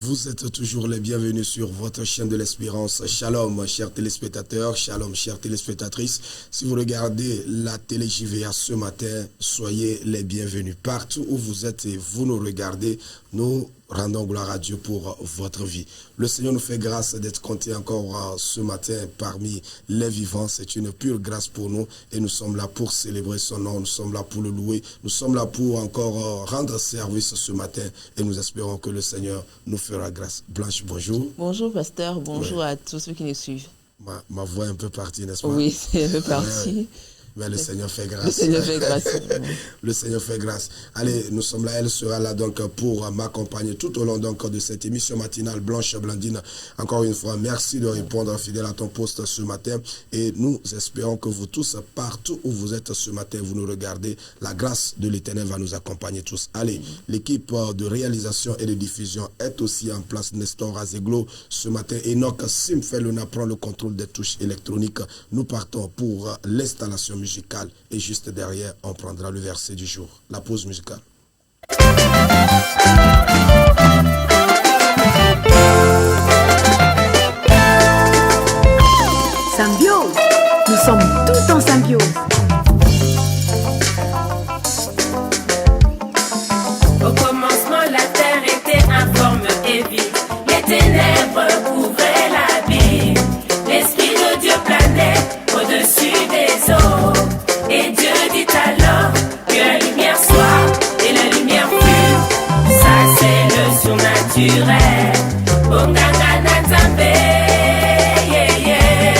Vous êtes toujours les bienvenus sur votre chaîne de l'Espérance. Shalom, chers téléspectateurs, shalom, chères téléspectatrices. Si vous regardez la télé JVA ce matin, soyez les bienvenus. Partout où vous êtes et vous nous regardez, nous rendons gloire à Dieu pour votre vie. Le Seigneur nous fait grâce d'être compté encore ce matin parmi les vivants. C'est une pure grâce pour nous et nous sommes là pour célébrer son nom, nous sommes là pour le louer, nous sommes là pour encore rendre service ce matin et nous espérons que le Seigneur nous fera grâce. Blanche, bonjour. Bonjour pasteur, bonjour à tous ceux qui nous suivent. Ma voix est un peu partie, n'est-ce pas? Oui, c'est un peu parti. Mais le Seigneur fait grâce. Le Seigneur fait grâce. Le Seigneur fait grâce. Allez, nous sommes là, elle sera là donc pour m'accompagner tout au long donc de cette émission matinale. Blanche Blandine, encore une fois, merci de répondre fidèle à ton poste ce matin. Et nous espérons que vous tous, partout où vous êtes ce matin, vous nous regardez, la grâce de l'Éternel va nous accompagner tous. Allez, l'équipe de réalisation et de diffusion est aussi en place. Nestor Azeglo ce matin. Enoch Simfeluna prend le contrôle des touches électroniques. Nous partons pour l'installation musicale et juste derrière, on prendra le verset du jour. La pause musicale. Symbiose. Nous sommes tous en symbiose. Au commencement, la terre était informe et vide. Les ténèbres couvraient l'abîme. L'Esprit de Dieu planait au-dessus des eaux. Et Dieu dit alors que la lumière soit, et la lumière fut. Ça c'est le surnaturel. Bonganga na Nzambe, yeah, yeah.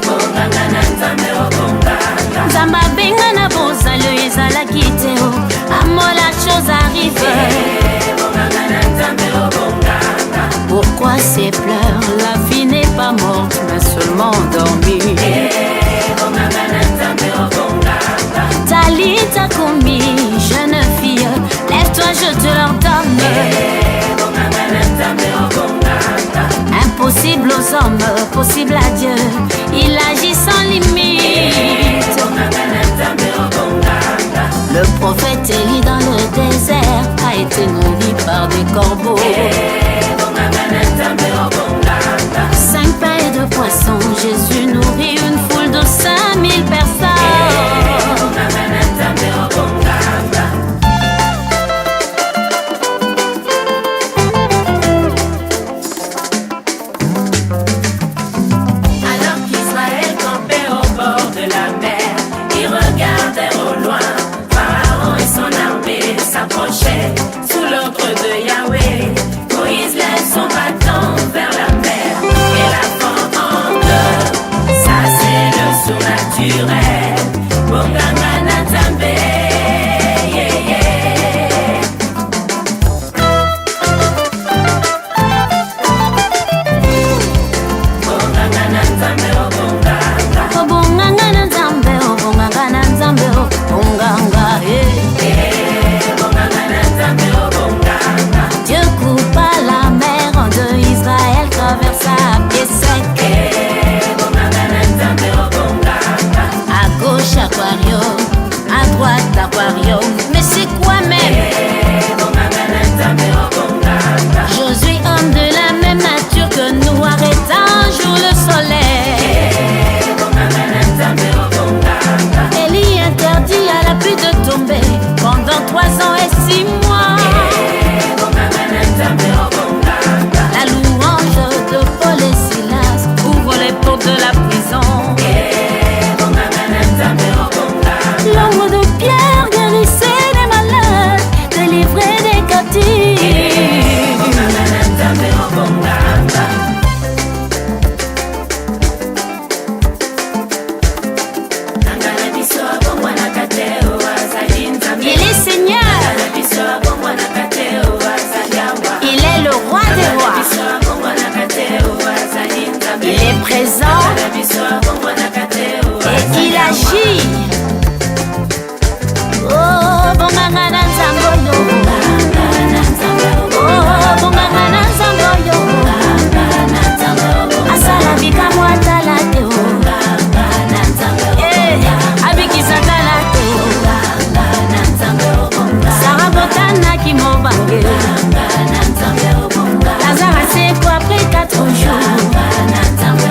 Bonganga na Nzambe, oh bonganga. Nzamba benga na bozalo ezalaki te o amola chose arrive. Bonganga na Nzambe, oh bonganga. Pourquoi ces pleurs? La vie n'est pas morte mais seulement endormie. Talita Koumi, jeune fille, lève-toi, je te l'ordonne. Impossible aux hommes, possible à Dieu, il agit sans limite. Le prophète Élie dans le désert a été nourri par des corbeaux. 5 pains et 2 poissons, Jésus nourrit une foule de 5000 personnes. Alors qu'Israël campait au bord de la mer, ils regardaient au loin. Pharaon et son armée s'approchaient sous l'ordre de Yahweh. Moïse lève son bâton vers la mer et la fend en deux. Ça c'est bange. Lazare asekwa après 4 jours.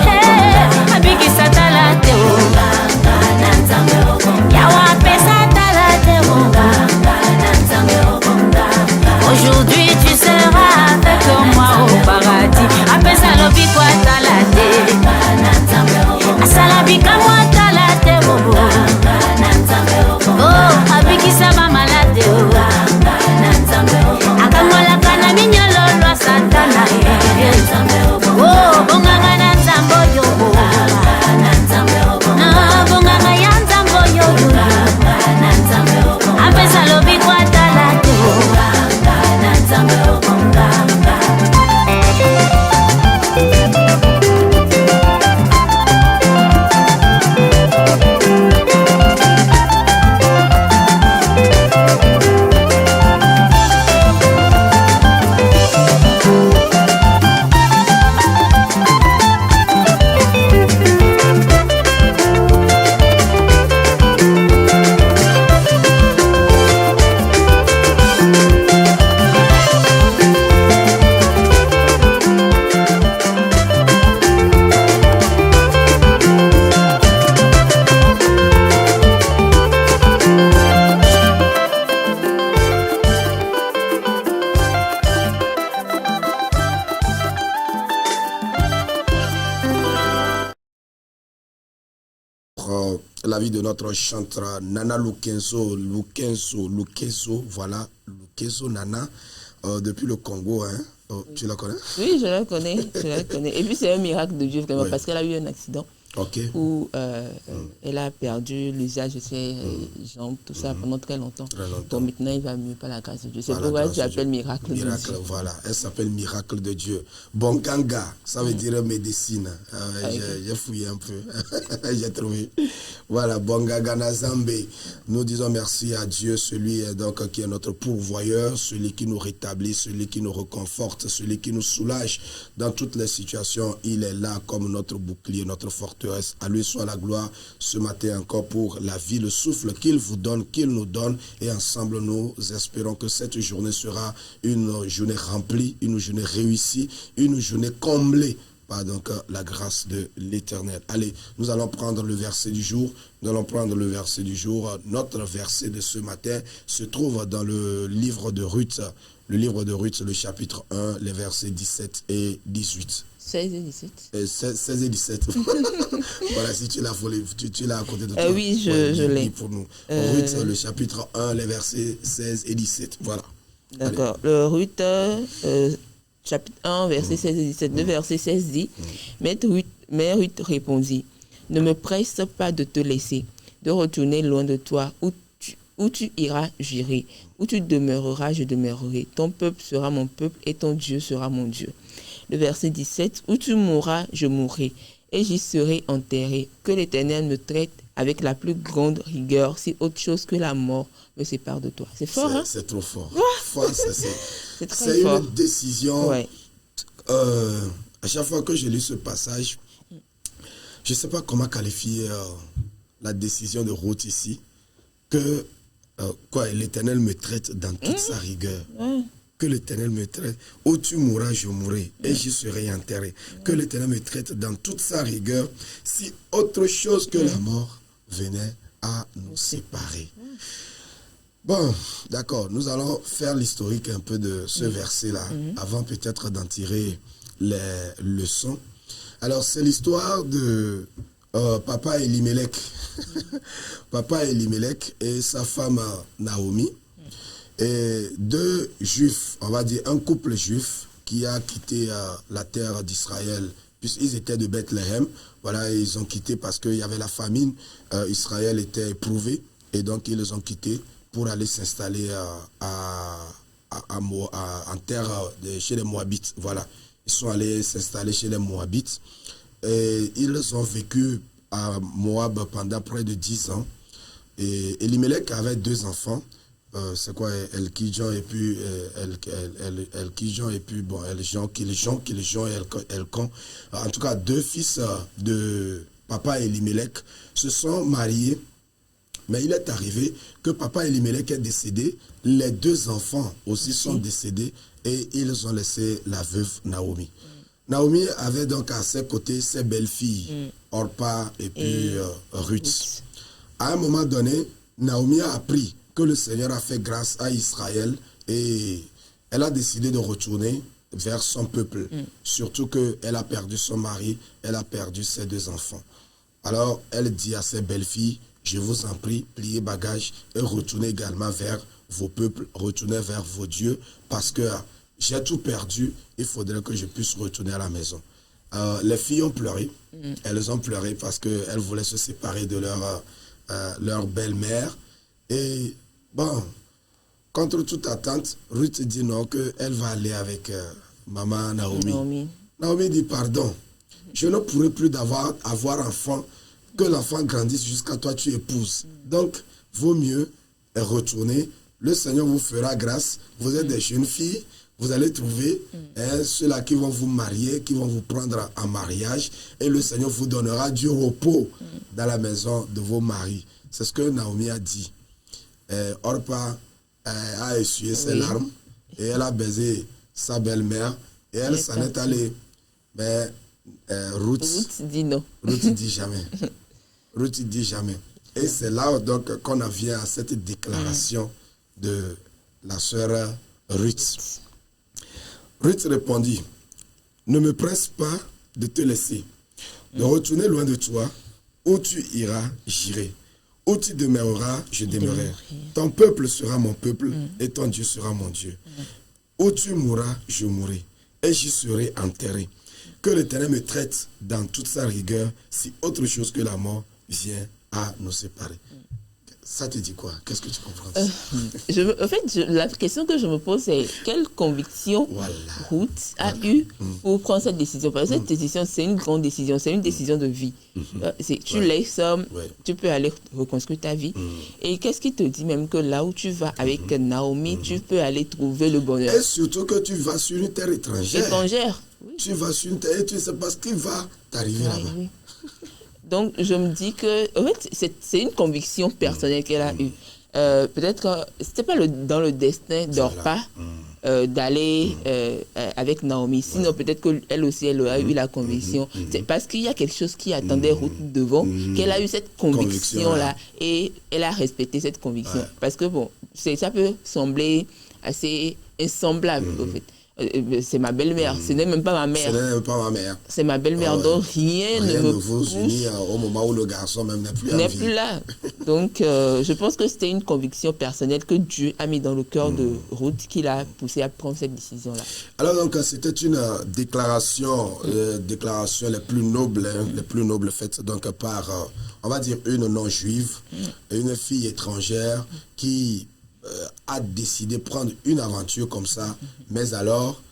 Hey, abikisa tala teo. Yawa pesa tala teo. Aujourd'hui tu seras avec moi au paradis. Apesa lobi kwa tala te. Asala bika moi tala te bobo. Oh, abikisa mama la te. Akangola kana minyolo lwa satana. Oh, bonganga na nzambo yo. Na bonganga ya nzambo yo. Apesa lobi kwa tala te. La vie de notre chanteur Nana Lukenzo, voilà, Lukenzo Nana, depuis le Congo, hein. Oh, tu la connais? Oui, je la connais, Et puis c'est un miracle de Dieu vraiment, parce qu'elle a eu un accident où elle a perdu l'usage de ses jambes, tout ça pendant très longtemps. Donc maintenant il va mieux par la grâce de Dieu. C'est pourquoi tu appelles miracle de Dieu. Voilà, elle s'appelle miracle de Dieu. Bonganga, ça veut dire médecine. J'ai fouillé un peu, j'ai trouvé. Voilà, Bonganga Nazambe. Nous disons merci à Dieu, celui donc qui est notre pourvoyeur, celui qui nous rétablit, celui qui nous reconforte, celui qui nous soulage dans toutes les situations. Il est là comme notre bouclier, notre forteresse. À lui soit la gloire ce matin encore pour la vie, le souffle qu'il vous donne, qu'il nous donne. Et ensemble, nous espérons que cette journée sera une journée remplie, une journée réussie, une journée comblée par donc la grâce de l'Éternel. Allez, nous allons prendre le verset du jour. Nous allons prendre le verset du jour. Notre verset de ce matin se trouve dans le livre de Ruth. Le livre de Ruth, le chapitre 1, les versets 17 et 18. 16 et 17. 16 et 17. Voilà, si tu l'as tu l'as à côté de toi. Oui, je l'ai. Pour nous. Ruth, le chapitre 1, les versets 16 et 17. Voilà. D'accord. Le Ruth, chapitre 1, verset 16 et 17. Le verset 16 dit, mais Ruth répondit, ne me presse pas de te laisser, de retourner loin de toi, où tu iras, j'irai, où tu demeureras, je demeurerai. Ton peuple sera mon peuple et ton Dieu sera mon Dieu. Le verset 17, où tu mourras, je mourrai, et j'y serai enterré. Que l'Éternel me traite avec la plus grande rigueur, si autre chose que la mort me sépare de toi. C'est fort, hein? C'est trop fort. C'est très fort. C'est une décision. Ouais. À chaque fois que je lis ce passage, je ne sais pas comment qualifier la décision de Ruth ici, que l'Éternel me traite dans toute sa rigueur. Que l'Éternel me traite, où tu mourras, je mourrai, et j'y serai enterré. Que l'Éternel me traite dans toute sa rigueur, si autre chose que la mort venait à nous séparer. Bon, d'accord, nous allons faire l'historique un peu de ce verset-là, avant peut-être d'en tirer les leçons. Alors, c'est l'histoire de Papa Elimelech. Papa Elimelech et sa femme Naomi. Et deux juifs, on va dire un couple juif qui a quitté la terre d'Israël, puisqu'ils étaient de Bethléem. Voilà, ils ont quitté parce qu'il y avait la famine. Israël était éprouvé et donc ils les ont quittés pour aller s'installer en terre chez les Moabites. Voilà, ils sont allés s'installer chez les Moabites et ils ont vécu à Moab pendant près de 10 ans. Et Elimelech avait 2 enfants. C'est quoi Elkijon et puis Elkijon et puis bon Kilijon et Elkon. En tout cas 2 fils de papa Elimelech se sont mariés Mais il est arrivé que papa Elimelech est décédé, les 2 enfants aussi sont décédés et ils ont laissé la veuve Naomi. Naomi avait donc à ses côtés ses belles-filles, Orpa et puis Ruth. À un moment donné, Naomi a appris que le Seigneur a fait grâce à Israël et elle a décidé de retourner vers son peuple. Surtout qu'elle a perdu son mari, elle a perdu ses 2 enfants. Alors, elle dit à ses belles-filles, je vous en prie, pliez bagages et retournez également vers vos peuples, retournez vers vos dieux, parce que j'ai tout perdu, il faudrait que je puisse retourner à la maison. Les filles ont pleuré, elles ont pleuré parce qu'elles voulaient se séparer de leur belle-mère. Et bon, contre toute attente, Ruth dit non, qu'elle va aller avec maman Naomi. Naomi dit pardon, je ne pourrai plus avoir enfant, que l'enfant grandisse jusqu'à toi tu épouses. Donc, vaut mieux retourner. Le Seigneur vous fera grâce. Vous êtes des jeunes filles. Vous allez trouver ceux-là qui vont vous marier, qui vont vous prendre en mariage. Et le Seigneur vous donnera du repos dans la maison de vos maris. C'est ce que Naomi a dit. Orpa a essuyé ses larmes. Et elle a baisé sa belle-mère. Et elle s'en est allée. Mais Ruth dit non. Ruth dit jamais. Ruth dit jamais. Et c'est là donc qu'on en vient à cette déclaration de la sœur Ruth. Ruth répondit, ne me presse pas de te laisser, de retourner loin de toi, où tu iras, j'irai, où tu demeureras, je demeurerai. Ton peuple sera mon peuple et ton Dieu sera mon Dieu. Où tu mourras, je mourrai et j'y serai enterré. Que l'Éternel me traite dans toute sa rigueur si autre chose que la mort vient à nous séparer. Ça te dit quoi? Qu'est-ce que tu comprends? La question que je me pose, c'est quelle conviction Ruth a eu pour prendre cette décision? Parce que cette décision, c'est une grande décision, c'est une décision de vie. Tu laisses, tu peux aller reconstruire ta vie. Et qu'est-ce qui te dit même que là où tu vas avec Naomi, tu peux aller trouver le bonheur? Et surtout que tu vas sur une terre étrangère. Oui. Tu vas sur une terre et tu ne sais pas ce qui va t'arriver là-bas. Oui. Donc, je me dis que, en fait, c'est une conviction personnelle qu'elle a eue. Peut-être que ce n'était pas dans le destin d'Orpa d'aller avec Naomi. Sinon, peut-être qu'elle aussi, elle a eu la conviction. C'est parce qu'il y a quelque chose qui attendait Ruth devant qu'elle a eu cette conviction-là. Et elle a respecté cette conviction. Parce que, bon, ça peut sembler assez insemblable, en fait. C'est ma belle-mère, ce n'est même pas ma mère. Ce n'est même pas ma mère. C'est ma belle-mère, donc rien ne vous unit au moment où le garçon même n'est plus là. Donc, je pense que c'était une conviction personnelle que Dieu a mis dans le cœur de Ruth qui l'a poussé à prendre cette décision-là. Alors, donc, c'était une déclaration les plus nobles faites donc par, on va dire, une non-juive, une fille étrangère qui a décidé de prendre une aventure comme ça, mais alors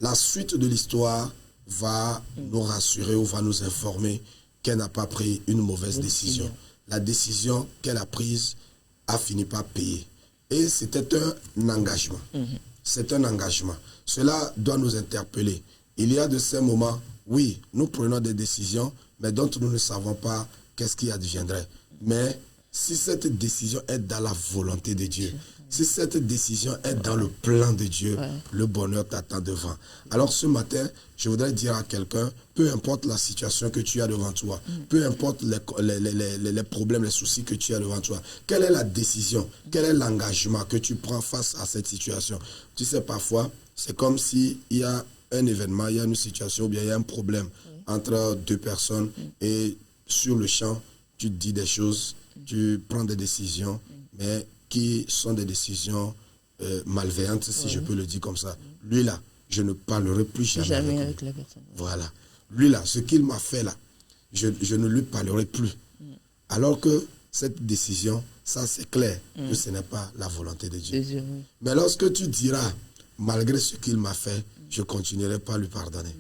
la suite de l'histoire va nous rassurer ou va nous informer qu'elle n'a pas pris une mauvaise décision. La décision qu'elle a prise a fini par payer. Et c'était un engagement. C'est un engagement. Cela doit nous interpeller. Il y a de ces moments, oui, nous prenons des décisions, mais dont nous ne savons pas qu'est-ce qui adviendrait. Mais si cette décision est dans la volonté de Dieu, si cette décision est dans le plan de Dieu, le bonheur t'attend devant. Alors ce matin, je voudrais dire à quelqu'un, peu importe la situation que tu as devant toi, peu importe les problèmes, les soucis que tu as devant toi, quelle est la décision, quel est l'engagement que tu prends face à cette situation? Tu sais, parfois, c'est comme s'il y a un événement, il y a une situation, ou bien il y a un problème entre deux personnes et sur le champ, tu te dis des choses, tu prends des décisions, mais qui sont des décisions malveillantes, si je peux le dire comme ça. Lui là, je ne parlerai plus jamais avec la personne. Voilà. Lui là, ce qu'il m'a fait là, je ne lui parlerai plus. Alors que cette décision, ça c'est clair, que ce n'est pas la volonté de Dieu. Mais lorsque tu diras, malgré ce qu'il m'a fait, je continuerai pas à lui pardonner.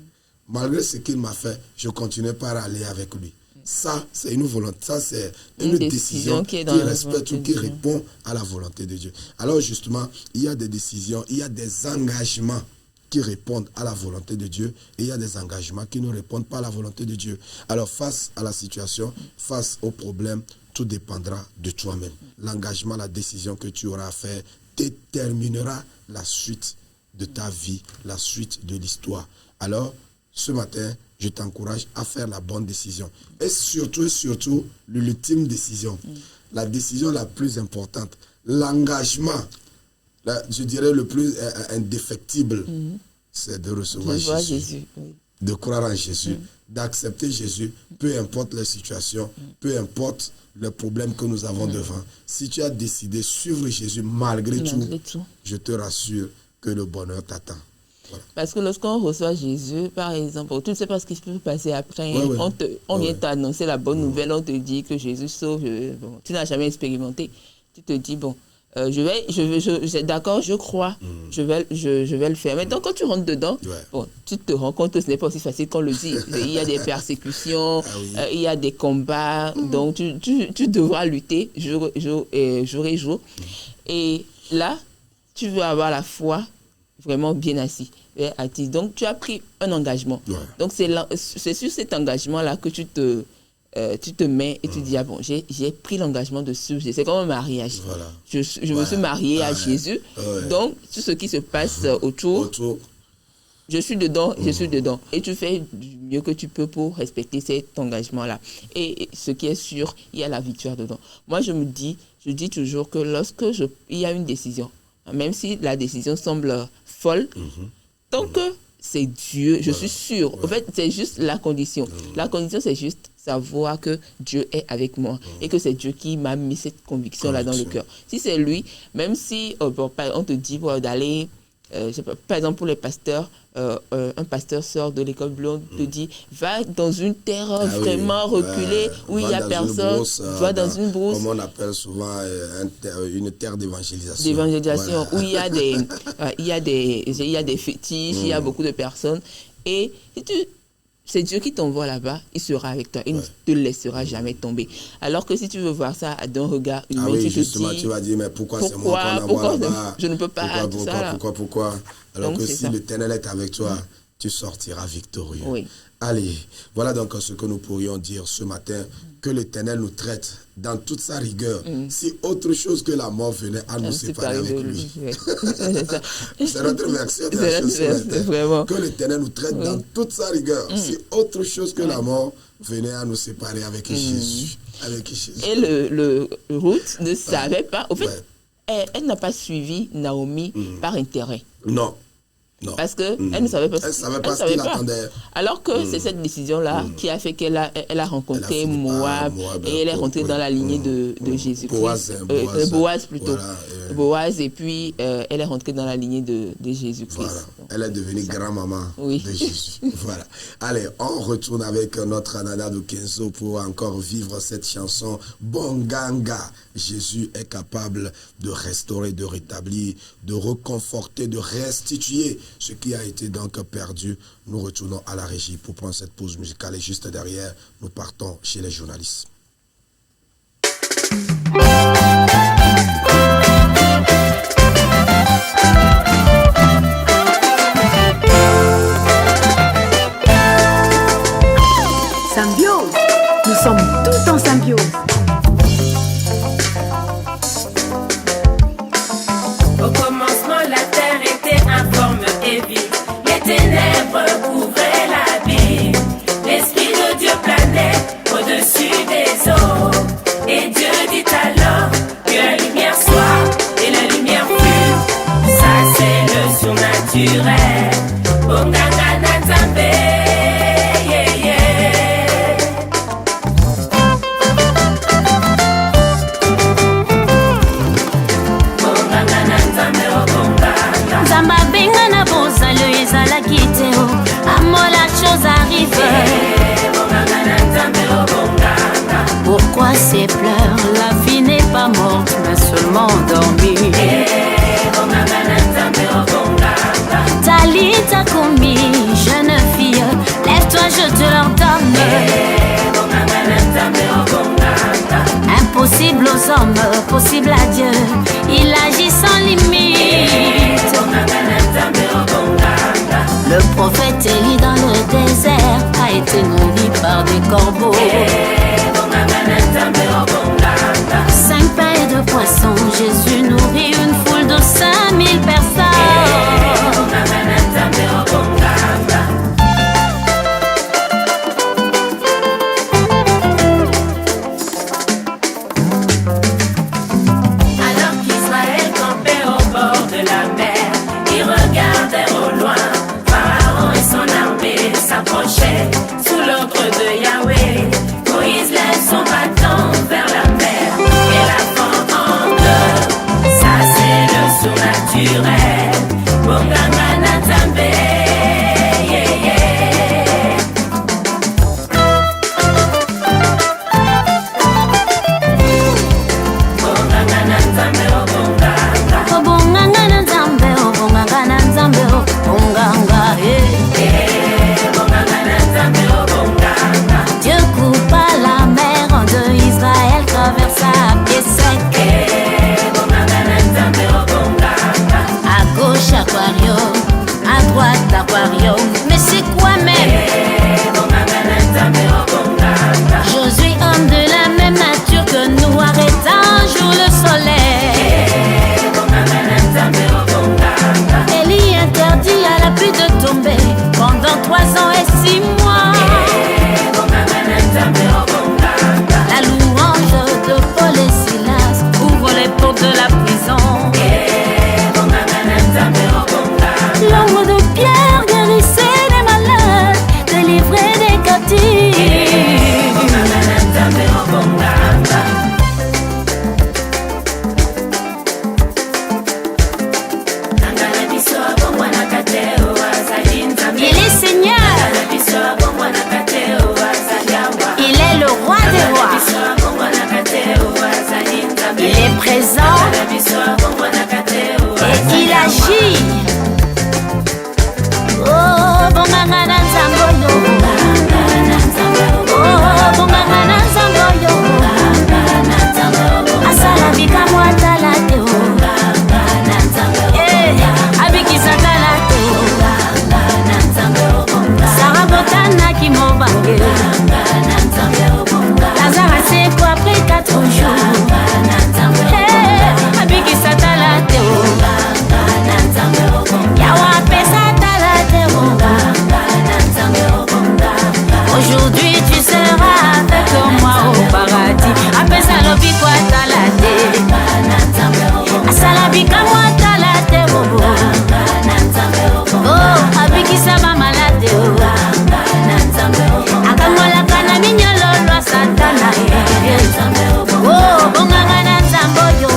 Malgré ce qu'il m'a fait, je continuerai pas à aller avec lui. Ça, c'est une volonté, ça, c'est une décision qui respecte ou qui répond à la volonté de Dieu. Alors justement, il y a des décisions, il y a des engagements qui répondent à la volonté de Dieu et il y a des engagements qui ne répondent pas à la volonté de Dieu. Alors face à la situation, face au problème, tout dépendra de toi-même. L'engagement, la décision que tu auras à faire déterminera la suite de ta vie, la suite de l'histoire. Alors, ce matin, je t'encourage à faire la bonne décision. Et surtout, l'ultime décision, la décision la plus importante, l'engagement, je dirais le plus indéfectible, c'est de recevoir Jésus. Oui. De croire en Jésus, d'accepter Jésus, peu importe la situation, peu importe le problème que nous avons devant. Si tu as décidé de suivre Jésus malgré tout, je te rassure que le bonheur t'attend. Voilà. Parce que lorsqu'on reçoit Jésus, par exemple, tu ne sais pas ce qui peut passer après. On vient t'annoncer la bonne nouvelle, on te dit que Jésus sauve. Bon, tu n'as jamais expérimenté. Tu te dis, bon, d'accord, je crois, je vais le faire. Maintenant, quand tu rentres dedans, bon, tu te rends compte que ce n'est pas aussi facile qu'on le dit. Il y a des persécutions, il y a des combats, donc tu devras lutter jour et jour. Et là, tu veux avoir la foi vraiment bien assise. Donc, tu as pris un engagement. Donc, c'est sur cet engagement-là que tu te mets et tu dis, ah bon, j'ai pris l'engagement de suivre. C'est comme un mariage. Voilà. Je me suis marié à Jésus. Donc, tout ce qui se passe autour, je suis dedans. Et tu fais du mieux que tu peux pour respecter cet engagement-là. Et ce qui est sûr, il y a la victoire dedans. Moi, je dis toujours que lorsque il y a une décision, même si la décision semble folle, tant que c'est Dieu, je suis sûre. En fait, c'est juste la condition. La condition, c'est juste savoir que Dieu est avec moi et que c'est Dieu qui m'a mis cette conviction-là dans le cœur. Si c'est lui, même si on te dit d'aller, par exemple pour les pasteurs, un pasteur sort de l'école bleue, on te dit va dans une terre vraiment reculée où il n'y a personne, va dans une brousse. Comme on appelle souvent une terre d'évangélisation. D'évangélisation, où il y a des fétiches, il y a beaucoup de personnes. Et si c'est Dieu qui t'envoie là-bas, il sera avec toi, il ne te laissera jamais tomber. Alors que si tu veux voir ça d'un regard humain, tu te dis, tu vas dire, mais pourquoi c'est moi qu'on envoie là-bas? Je ne peux pas. Pourquoi Alors que si l'Éternel est avec toi, tu sortiras victorieux. Oui. Allez, voilà donc ce que nous pourrions dire ce matin, que l'Éternel nous traite dans toute sa rigueur. Si autre chose que la mort venait à nous séparer avec lui. C'est notre version de la chose vraiment. Que l'Éternel nous traite dans toute sa rigueur. Si autre chose que la mort venait à nous séparer avec Jésus. Et le Ruth ne savait pas. Au fait, elle n'a pas suivi Naomi par intérêt. Non. Parce qu'elle ne savait pas ce qu'il attendait. Alors que c'est cette décision-là qui a fait qu'elle a rencontré Moab et elle est rentrée dans la lignée de Jésus-Christ. Boaz plutôt. Voilà, Boaz, et puis elle est rentrée dans la lignée de Jésus-Christ. Voilà. Elle est devenue grand-maman de Jésus. Voilà. Allez, on retourne avec notre Nana de Kenzo pour encore vivre cette chanson Bonganga. Jésus est capable de restaurer, de rétablir, de reconforter, de restituer ce qui a été donc perdu. Nous retournons à la régie pour prendre cette pause musicale et juste derrière, nous partons chez les journalistes. Symbiose, nous sommes tous en symbiose. Au commencement, la terre était informe et vide. Les ténèbres couvraient l'abîme. L'Esprit de Dieu planait au-dessus des eaux. Et Dieu dit alors que la lumière soit, et la lumière fut. Ça, c'est le surnaturel. Bonganga na Nzambe, yeah, yeah. Bonganga na Nzambe, oh bonganga. Nzamba benga na bozalo ezalaki te o amola chose arrive. Bonganga na Nzambe, oh bonganga. Pourquoi ces pleurs? La vie n'est pas morte mais seulement endormie. Bonganga na Nzambe, oh bonganga. Talita Koumi, jeune fille, lève-toi, je te l'ordonne. Bonganga na Nzambe, oh bonganga. Impossible aux hommes, possible à Dieu. Il agit sans limite. Bonganga na Nzambe, oh bonganga. Le prophète Élie dans le désert a été nourri par des corbeaux. Bonganga na Nzambe, oh bonganga. regardèrent au loin. Pharaon et son armée s'approchaient sous l'ordre de Yahweh. Moïse lève son bâton vers la mer et la fend en deux. Ça c'est le surnaturel. Bonganga Nzambe, yeah, yeah. Bonganga Nzambe, oh bonganga. Oh bonganga Nzambe, oh bonganga Nzambe, oh bonganga, yeah. Bonganga Nzambe, oh bonganga. Dieu coupa la mer en deux, Israël traversa à pied sec. Bonganga Nzambe, oh bonganga. À gauche aquarium, à droite aquarium. Mais c'est quoi même? Josué, homme de la même nature que nous, arrêta un jour le soleil. Élie interdit à la pluie de tomber pendant 3 ans et 6 mois. La louange de Paul et Silas ouvre les portes de la prison. L'ombre de Pierre guérissait des malades, délivrait des captifs. Il est Seigneur, il est le roi des rois, il est présent et il agit. Oh, bonganga Nzambe yo. Oh, bonganga Nzambe yo. Asala bika mwata la te o. Eh, abikisa tala te o. Sarah Botana qui m'ont bangué. Lazare c'est quoi après 4 jours. Eh, abikisa tala te o. Yawa pesa tala te o. Aujourd'hui tu seras avec moi au paradis. Apesa lobi kwa talate. Asala bika moi talate bobo. Oh, abikisa ba malade o. Akamola kana minyolo lwa satana. Oh, bonganga na Nzambe yo.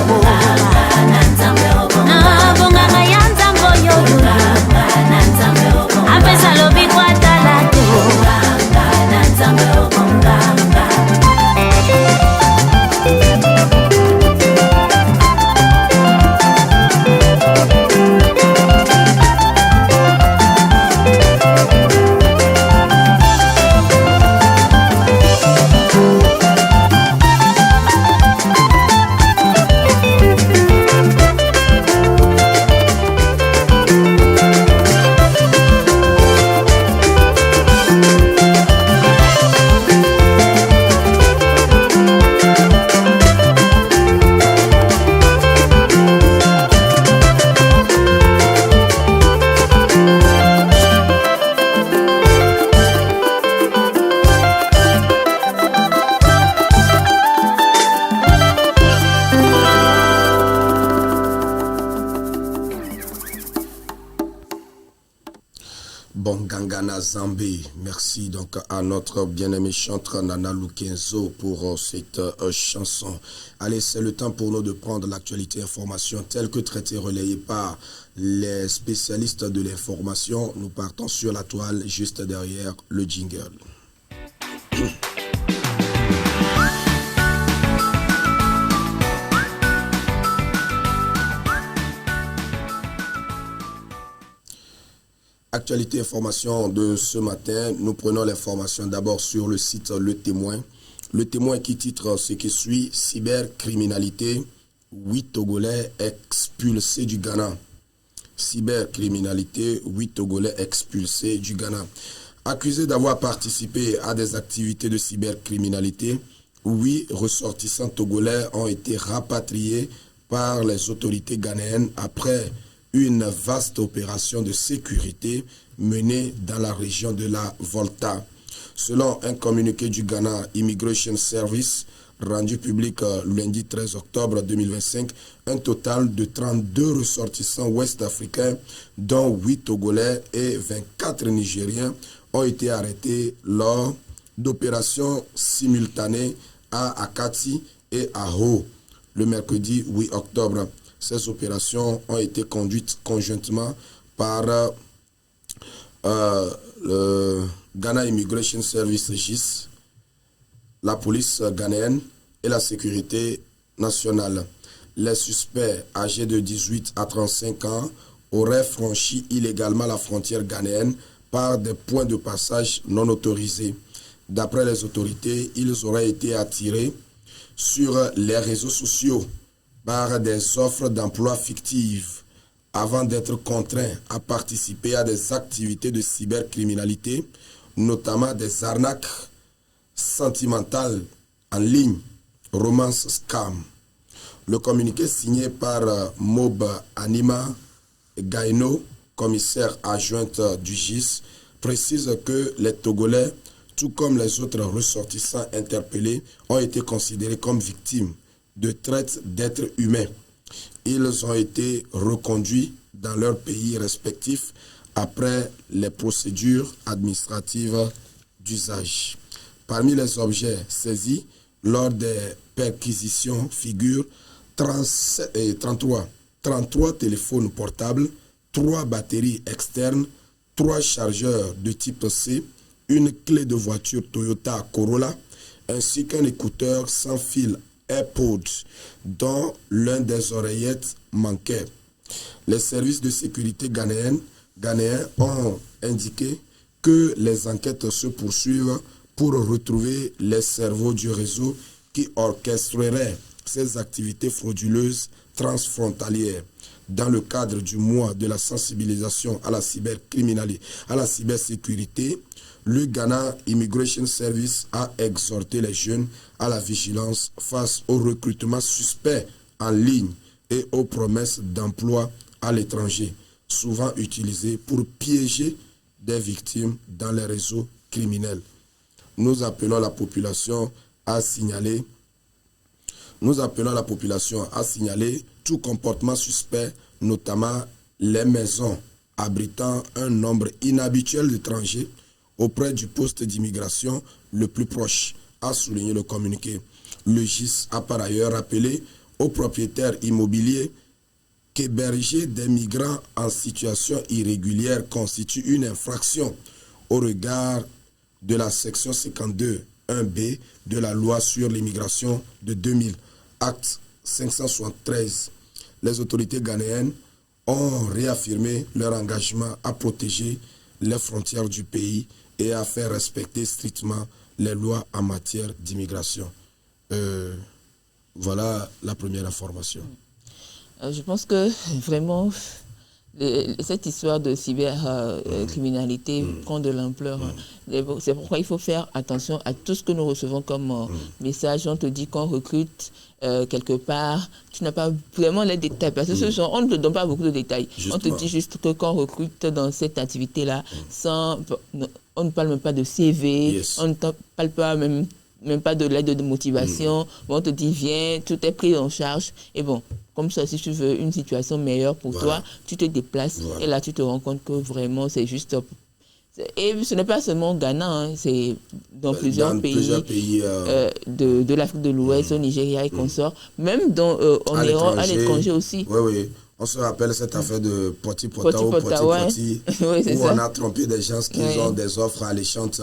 Na bonganga ya Nzambe yo. Apesa lobi kwa talate o. Bonganga Nzambe, merci donc à notre bien-aimé chanteur Nana Lukenzo pour cette chanson. Allez, c'est le temps pour nous de prendre l'actualité information telle que traitée, relayée par les spécialistes de l'information. Nous partons sur la toile juste derrière le jingle. Actualité information de ce matin, nous prenons l'information d'abord sur le site Le Témoin. Le Témoin qui titre ce qui suit: cybercriminalité, 8 Togolais expulsés du Ghana. Cybercriminalité, 8 Togolais expulsés du Ghana. Accusés d'avoir participé à des activités de cybercriminalité, 8 ressortissants togolais ont été rapatriés par les autorités ghanéennes après une vaste opération de sécurité menée dans la région de la Volta. Selon un communiqué du Ghana Immigration Service, rendu public lundi 13 octobre 2025, un total de 32 ressortissants ouest-africains, dont 8 Togolais et 24 Nigériens, ont été arrêtés lors d'opérations simultanées à Akati et à Ho le mercredi 8 octobre. Ces opérations ont été conduites conjointement par le Ghana Immigration Service GIS, la police ghanéenne et la sécurité nationale. Les suspects âgés de 18 à 35 ans auraient franchi illégalement la frontière ghanéenne par des points de passage non autorisés. D'après les autorités, ils auraient été attirés sur les réseaux sociaux par des offres d'emploi fictives avant d'être contraints à participer à des activités de cybercriminalité, notamment des arnaques sentimentales en ligne, romance scam. Le communiqué signé par Mob Anima Gaino, commissaire adjointe du GIS, précise que les Togolais, tout comme les autres ressortissants interpellés, ont été considérés comme victimes de traite d'êtres humains. Ils ont été reconduits dans leurs pays respectifs après les procédures administratives d'usage. Parmi les objets saisis lors des perquisitions figurent 33 téléphones portables, 3 batteries externes, 3 chargeurs de type C, une clé de voiture Toyota Corolla, ainsi qu'un écouteur sans fil AirPods, dont l'un des oreillettes manquait. Les services de sécurité ghanéens ont indiqué que les enquêtes se poursuivent pour retrouver les cerveaux du réseau qui orchestreraient ces activités frauduleuses transfrontalières. Dans le cadre du mois de la sensibilisation à la cybercriminalité, à la cybersécurité, le Ghana Immigration Service a exhorté les jeunes à la vigilance face au recrutement suspect en ligne et aux promesses d'emploi à l'étranger, souvent utilisées pour piéger des victimes dans les réseaux criminels. Nous appelons la population à signaler tout comportement suspect, notamment les maisons abritant un nombre inhabituel d'étrangers auprès du poste d'immigration le plus proche, a souligné le communiqué. Le GIS a par ailleurs rappelé aux propriétaires immobiliers qu'héberger des migrants en situation irrégulière constitue une infraction au regard de la section 52.1b de la loi sur l'immigration de 2000, acte 573. Les autorités ghanéennes ont réaffirmé leur engagement à protéger les frontières du pays et à faire respecter strictement les lois en matière d'immigration. Voilà la première information. Je pense que vraiment, cette histoire de cybercriminalité prend de l'ampleur. C'est pourquoi il faut faire attention à tout ce que nous recevons comme message. On te dit qu'on recrute quelque part, tu n'as pas vraiment les détails. Parce que ce genre, on ne te donne pas beaucoup de détails. Justement. On te dit juste que qu'on recrute dans cette activité-là, on ne parle même pas de CV, on ne parle pas même pas de l'aide de motivation. Bon, on te dit, viens, tout est pris en charge. Et bon, comme ça, si tu veux une situation meilleure pour toi, tu te déplaces. Et là, tu te rends compte que vraiment, c'est juste... Et ce n'est pas seulement au Ghana, hein, c'est dans plusieurs pays de l'Afrique de l'Ouest, au Nigeria et consorts. Même à l'étranger aussi. Oui. On se rappelle cette affaire de Poti Pota où on a trompé des gens qui ont des offres alléchantes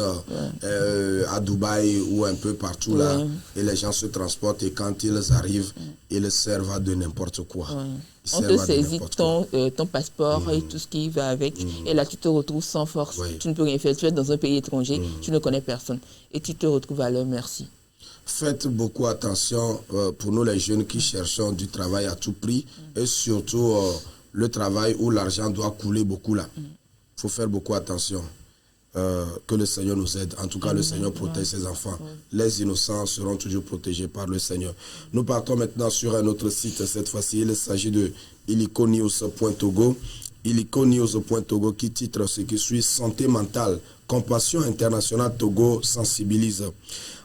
à Dubaï ou un peu partout là. Et les gens se transportent et quand ils arrivent, ils servent à de n'importe quoi. On te saisit ton passeport et tout ce qui va avec. Et là, tu te retrouves sans force. Tu ne peux rien faire. Tu es dans un pays étranger, tu ne connais personne. Et tu te retrouves à leur merci. Faites beaucoup attention pour nous les jeunes qui cherchons du travail à tout prix et surtout le travail où l'argent doit couler beaucoup là. Il faut faire beaucoup attention. Que le Seigneur nous aide. En tout cas, le Seigneur protège ses enfants. Les innocents seront toujours protégés par le Seigneur. Nous partons maintenant sur un autre site. Cette fois-ci, il s'agit de illiconews.togo. illiconews.togo qui titre ce qui suit: Santé mentale, Compassion internationale Togo sensibilise.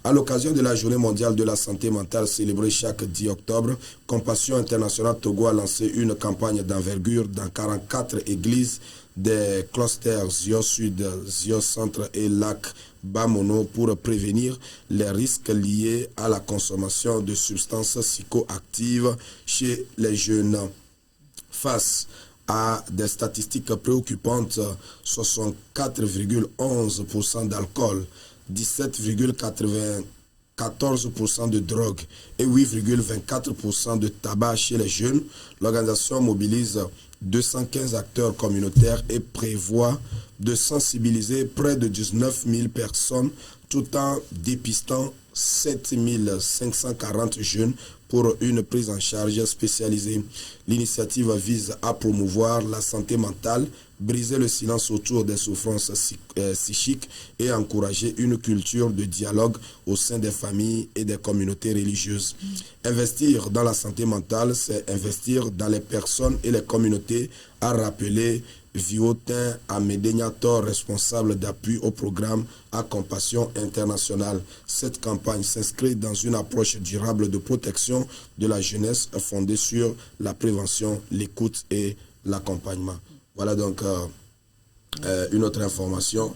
À l'occasion de la Journée mondiale de la santé mentale célébrée chaque 10 octobre, Compassion internationale Togo a lancé une campagne d'envergure dans 44 églises des clusters Zio Sud, Zio Centre et Lac Bamono pour prévenir les risques liés à la consommation de substances psychoactives chez les jeunes. Face à des statistiques préoccupantes, 64,11% d'alcool, 17,94% de drogue et 8,24% de tabac chez les jeunes, l'organisation mobilise 215 acteurs communautaires et prévoit de sensibiliser près de 19 000 personnes tout en dépistant 7 540 jeunes pour une prise en charge spécialisée. L'initiative vise à promouvoir la santé mentale, briser le silence autour des souffrances psychiques et encourager une culture de dialogue au sein des familles et des communautés religieuses. Investir dans la santé mentale, c'est investir dans les personnes et les communautés, a rappelé Viotin Amedegnator, responsable d'appui au programme à Compassion internationale. Cette campagne s'inscrit dans une approche durable de protection de la jeunesse fondée sur la prévention, l'écoute et l'accompagnement. Voilà donc une autre information.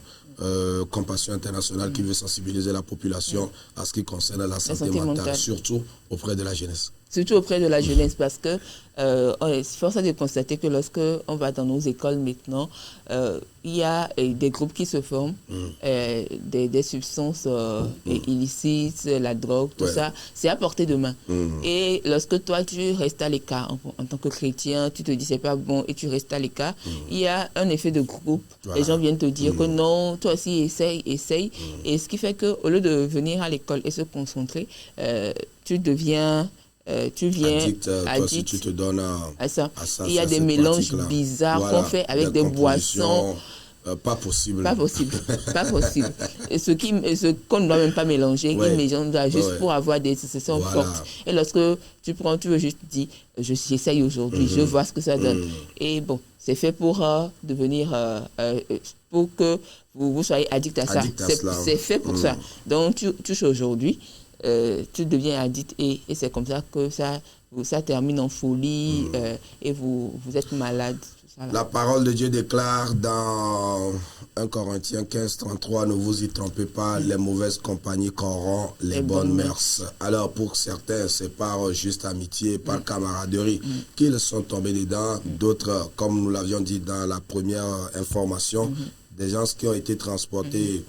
Compassion internationale qui veut sensibiliser la population à ce qui concerne la santé mentale, surtout auprès de la jeunesse. Surtout auprès de la jeunesse, parce que force est de constater que lorsque on va dans nos écoles maintenant, il y a des groupes qui se forment, des substances illicites, la drogue, tout ça, c'est à portée de main. Et lorsque toi, tu restes à l'écart en tant que chrétien, tu te dis c'est pas bon et tu restes à l'écart, il y a un effet de groupe. Les gens viennent te dire que non, toi aussi essaye. Et ce qui fait qu'au lieu de venir à l'école et se concentrer, tu viens addict. Toi, si tu te donnes à ça. Il y a des mélanges bizarres qu'on fait avec des boissons. Pas possible. Pas possible. Et ce qu'on ne doit même pas mélanger, ils mélangent juste pour avoir des sensations fortes. Et lorsque tu veux juste dire, j'essaye aujourd'hui, je vois ce que ça donne. Et bon, c'est fait pour devenir, pour que vous soyez addict à ça. C'est fait pour ça. Donc, tu touches aujourd'hui. Tu deviens addict et c'est comme ça que ça termine en folie et vous êtes malade. La parole de Dieu déclare dans 1 Corinthiens 15:33, ne vous y trompez pas, les mauvaises compagnies corrompent les bonnes mœurs. Alors pour certains, c'est par juste amitié, par camaraderie qu'ils sont tombés dedans. D'autres, comme nous l'avions dit dans la première information, des gens qui ont été transportés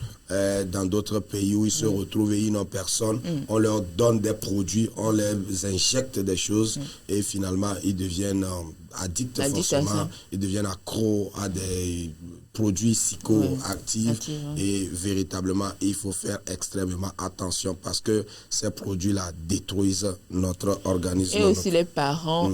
dans d'autres pays où ils se retrouvent et ils n'ont personne. On leur donne des produits, on les injecte des choses et finalement ils deviennent addicts forcément. Ils deviennent accros à des produits psychoactifs et véritablement il faut faire extrêmement attention parce que ces produits-là détruisent notre organisme. Et aussi les parents,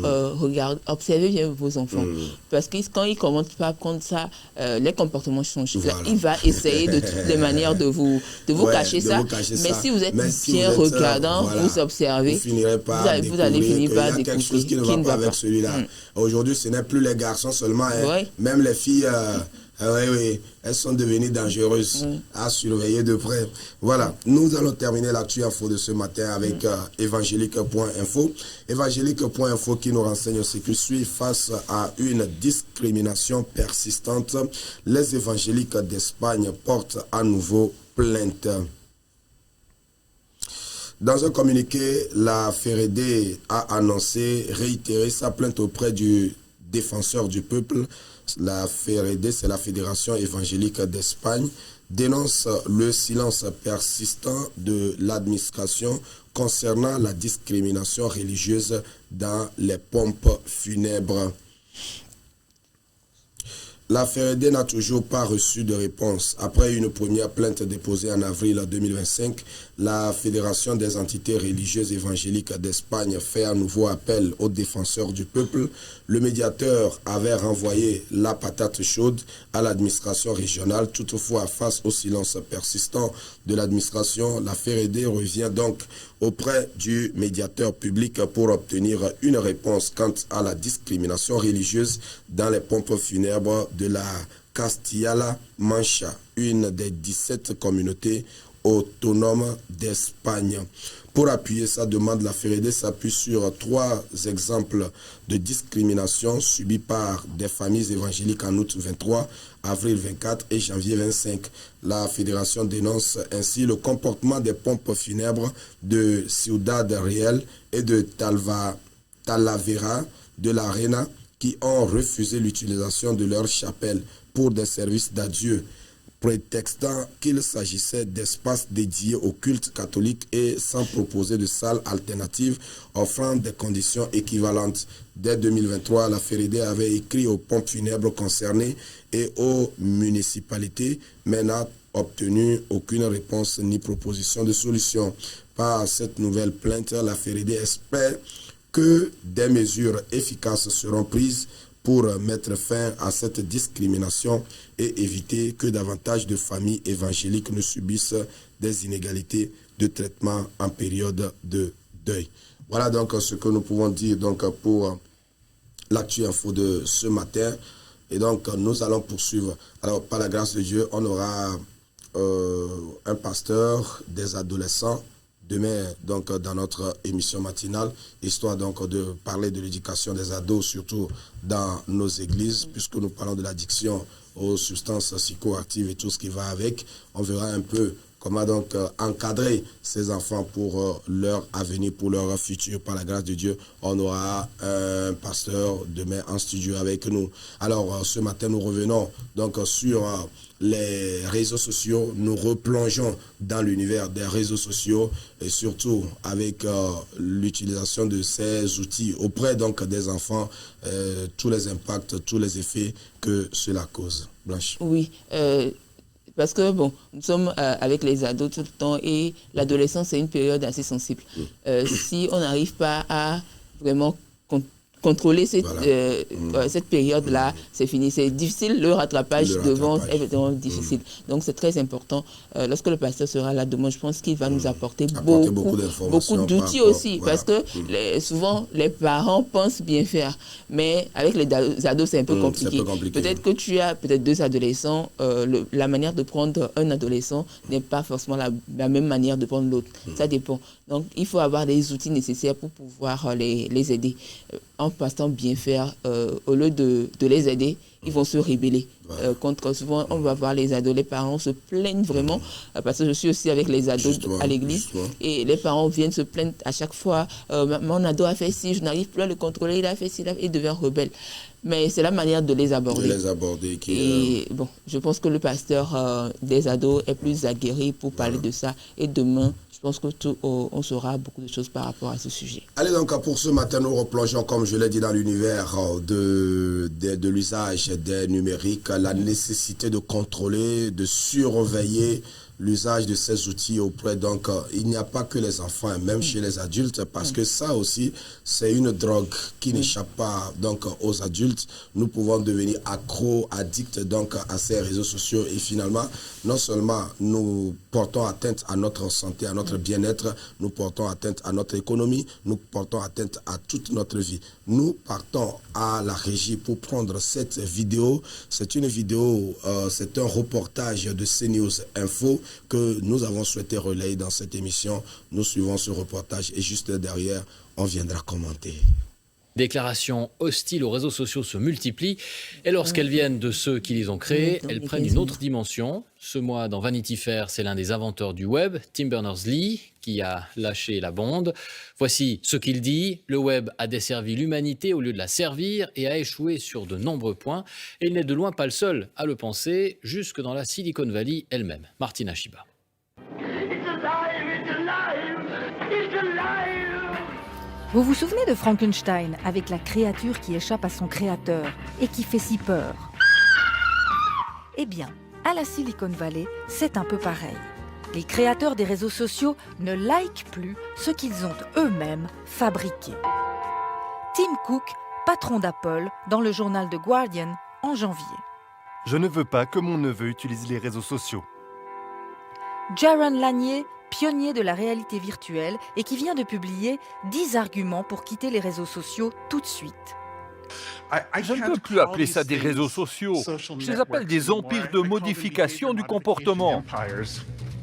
observez bien vos enfants parce que quand ils commencent pas à prendre ça, les comportements changent. Voilà. Il va essayer de toutes les manières de vous cacher ça. Mais si vous êtes bien regardant, vous observez, vous allez finir par découvrir quelque chose qui ne va pas avec celui-là. Aujourd'hui, ce n'est plus les garçons seulement, même les filles, elles sont devenues dangereuses à surveiller de près. Voilà, nous allons terminer l'actu info de ce matin avec évangélique.info. Évangélique.info qui nous renseigne ce qui suit. Face à une discrimination persistante, les évangéliques d'Espagne portent à nouveau plainte. Dans un communiqué, la FEREDE a réitéré sa plainte auprès du défenseur du peuple. La FEREDE, c'est la Fédération évangélique d'Espagne, dénonce le silence persistant de l'administration concernant la discrimination religieuse dans les pompes funèbres. La FEREDE n'a toujours pas reçu de réponse. Après une première plainte déposée en avril 2025, la Fédération des entités religieuses évangéliques d'Espagne fait à nouveau appel aux défenseurs du peuple. Le médiateur avait renvoyé la patate chaude à l'administration régionale. Toutefois, face au silence persistant de l'administration, la FEREDE revient donc auprès du médiateur public pour obtenir une réponse quant à la discrimination religieuse dans les pompes funèbres de la Castilla-La Mancha, une des 17 communautés autonomes d'Espagne. Pour appuyer sa demande, la FEREDE s'appuie sur 3 exemples de discrimination subis par des familles évangéliques en août 23, avril 24 et janvier 25. La fédération dénonce ainsi le comportement des pompes funèbres de Ciudad Real et de Talavera de la Reina qui ont refusé l'utilisation de leur chapelle pour des services d'adieu, prétextant qu'il s'agissait d'espaces dédiés au culte catholique et sans proposer de salles alternatives offrant des conditions équivalentes. Dès 2023, la FEREDE avait écrit aux pompes funèbres concernées et aux municipalités, mais n'a obtenu aucune réponse ni proposition de solution. Par cette nouvelle plainte, la FEREDE espère que des mesures efficaces seront prises pour mettre fin à cette discrimination et éviter que davantage de familles évangéliques ne subissent des inégalités de traitement en période de deuil. Voilà donc ce que nous pouvons dire donc pour l'actu info de ce matin. Et donc nous allons poursuivre. Alors par la grâce de Dieu, on aura un pasteur des adolescents demain, donc, dans notre émission matinale, histoire donc de parler de l'éducation des ados, surtout dans nos églises, puisque nous parlons de l'addiction aux substances psychoactives et tout ce qui va avec. On verra un peu comment donc encadrer ces enfants pour leur avenir, pour leur futur. Par la grâce de Dieu, on aura un pasteur demain en studio avec nous. Alors, ce matin, nous revenons donc sur les réseaux sociaux. Nous replongeons dans l'univers des réseaux sociaux et surtout avec l'utilisation de ces outils auprès donc des enfants, tous les impacts, tous les effets que cela cause. Blanche. Oui, parce que bon, nous sommes avec les ados tout le temps et l'adolescence c'est une période assez sensible. Si on n'arrive pas à vraiment contrôler cette, cette période-là, c'est fini. C'est difficile, le rattrapage devant est vraiment difficile. Donc c'est très important. Lorsque le pasteur sera là demain, je pense qu'il va nous apporter beaucoup d'outils aussi. Voilà. Parce que souvent, les parents pensent bien faire. Mais avec les ados, c'est un peu compliqué. Peut-être que tu as peut-être 2 adolescents. La manière de prendre un adolescent n'est pas forcément la même manière de prendre l'autre. Ça dépend. Donc, il faut avoir les outils nécessaires pour pouvoir les aider. En passant bien faire, au lieu de les aider, ils vont se rebeller. Contre, souvent, on va voir les ados, les parents se plaignent vraiment, parce que je suis aussi avec les ados à l'église, et les parents viennent se plaindre à chaque fois. Mon ado a fait ci, je n'arrive plus à le contrôler, il a fait ci, il devient rebelle. Mais c'est la manière de les aborder. Et bon, je pense que le pasteur des ados est plus aguerri pour parler de ça. Et demain, je pense que on saura beaucoup de choses par rapport à ce sujet. Allez donc, pour ce matin, nous replongeons, comme je l'ai dit, dans l'univers de l'usage des numériques, la nécessité de contrôler, de surveiller l'usage de ces outils auprès. Donc, il n'y a pas que les enfants, même chez les adultes, parce que ça aussi, c'est une drogue qui n'échappe pas donc aux adultes. Nous pouvons devenir accros, addicts donc à ces réseaux sociaux et finalement, non seulement nous portons atteinte à notre santé, à notre bien-être, nous portons atteinte à notre économie, nous portons atteinte à toute notre vie. Nous partons à la régie pour prendre cette vidéo. C'est une vidéo, c'est un reportage de CNews Info que nous avons souhaité relayer dans cette émission. Nous suivons ce reportage et juste derrière, on viendra commenter. Déclarations hostiles aux réseaux sociaux se multiplient et lorsqu'elles viennent de ceux qui les ont créés, elles prennent une autre dimension. Ce mois, dans Vanity Fair, c'est l'un des inventeurs du web, Tim Berners-Lee, qui a lâché la bombe. Voici ce qu'il dit. Le web a desservi l'humanité au lieu de la servir et a échoué sur de nombreux points. Et il n'est de loin pas le seul à le penser, jusque dans la Silicon Valley elle-même. Martina Shiba. Vous vous souvenez de Frankenstein avec la créature qui échappe à son créateur et qui fait si peur? Eh bien, à la Silicon Valley, c'est un peu pareil. Les créateurs des réseaux sociaux ne likent plus ce qu'ils ont eux-mêmes fabriqué. Tim Cook, patron d'Apple, dans le journal The Guardian en janvier. Je ne veux pas que mon neveu utilise les réseaux sociaux. Jaron Lanier, pionnier de la réalité virtuelle et qui vient de publier 10 arguments pour quitter les réseaux sociaux tout de suite. Je ne peux plus appeler ça des réseaux sociaux. Je les appelle des empires de modification du comportement.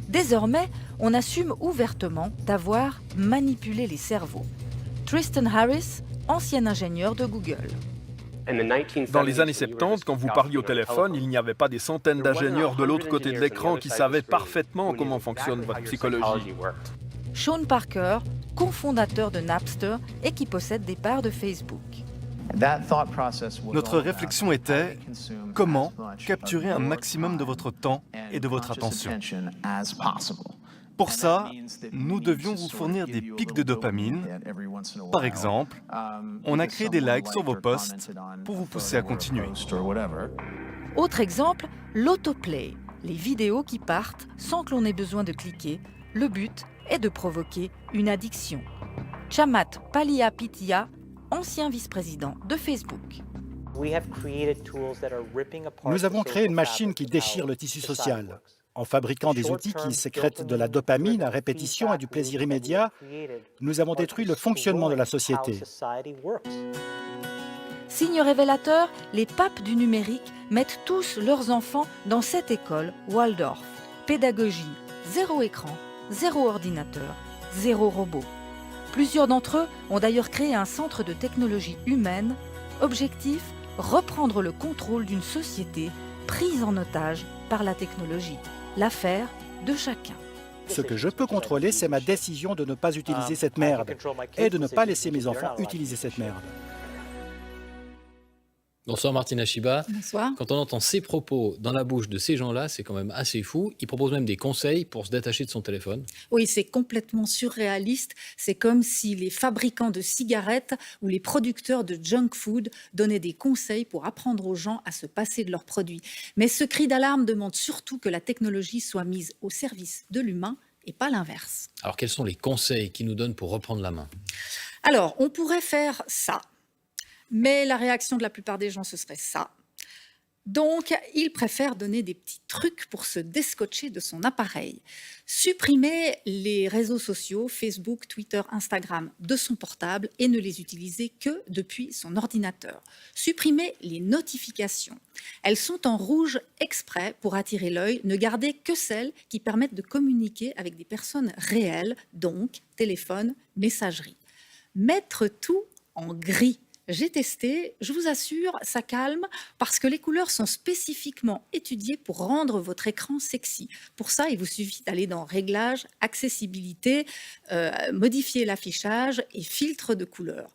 Désormais, on assume ouvertement d'avoir manipulé les cerveaux. Tristan Harris, ancien ingénieur de Google. Dans les années 70, quand vous parliez au téléphone, il n'y avait pas des centaines d'ingénieurs de l'autre côté de l'écran qui savaient parfaitement comment fonctionne votre psychologie. Sean Parker, cofondateur de Napster et qui possède des parts de Facebook. Notre réflexion était comment capturer un maximum de votre temps et de votre attention. Pour ça, nous devions vous fournir des pics de dopamine. Par exemple, on a créé des likes sur vos posts pour vous pousser à continuer. Autre exemple, l'autoplay, les vidéos qui partent sans que l'on ait besoin de cliquer. Le but est de provoquer une addiction. Chamat Palihapitiya, ancien vice-président de Facebook. Nous avons créé une machine qui déchire le tissu social. En fabriquant des outils qui sécrètent de la dopamine à répétition et du plaisir immédiat, nous avons détruit le fonctionnement de la société. Signe révélateur, les papes du numérique mettent tous leurs enfants dans cette école Waldorf. Pédagogie, 0 écran, 0 ordinateur, 0 robot. Plusieurs d'entre eux ont d'ailleurs créé un centre de technologie humaine. Objectif, reprendre le contrôle d'une société prise en otage par la technologie. L'affaire de chacun. Ce que je peux contrôler, c'est ma décision de ne pas utiliser cette merde et de ne pas laisser mes enfants utiliser cette merde. Bonsoir Martina Shiba. Bonsoir. Quand on entend ces propos dans la bouche de ces gens-là, c'est quand même assez fou. Ils proposent même des conseils pour se détacher de son téléphone. Oui, c'est complètement surréaliste. C'est comme si les fabricants de cigarettes ou les producteurs de junk food donnaient des conseils pour apprendre aux gens à se passer de leurs produits. Mais ce cri d'alarme demande surtout que la technologie soit mise au service de l'humain et pas l'inverse. Alors quels sont les conseils qu'ils nous donnent pour reprendre la main ? Alors, on pourrait faire ça. Mais la réaction de la plupart des gens, ce serait ça. Donc, ils préfèrent donner des petits trucs pour se descotcher de son appareil. Supprimer les réseaux sociaux, Facebook, Twitter, Instagram, de son portable et ne les utiliser que depuis son ordinateur. Supprimer les notifications. Elles sont en rouge exprès pour attirer l'œil. Ne gardez que celles qui permettent de communiquer avec des personnes réelles, donc téléphone, messagerie. Mettre tout en gris. J'ai testé, je vous assure, ça calme parce que les couleurs sont spécifiquement étudiées pour rendre votre écran sexy. Pour ça, il vous suffit d'aller dans Réglages, Accessibilité, modifier l'affichage et filtre de couleurs.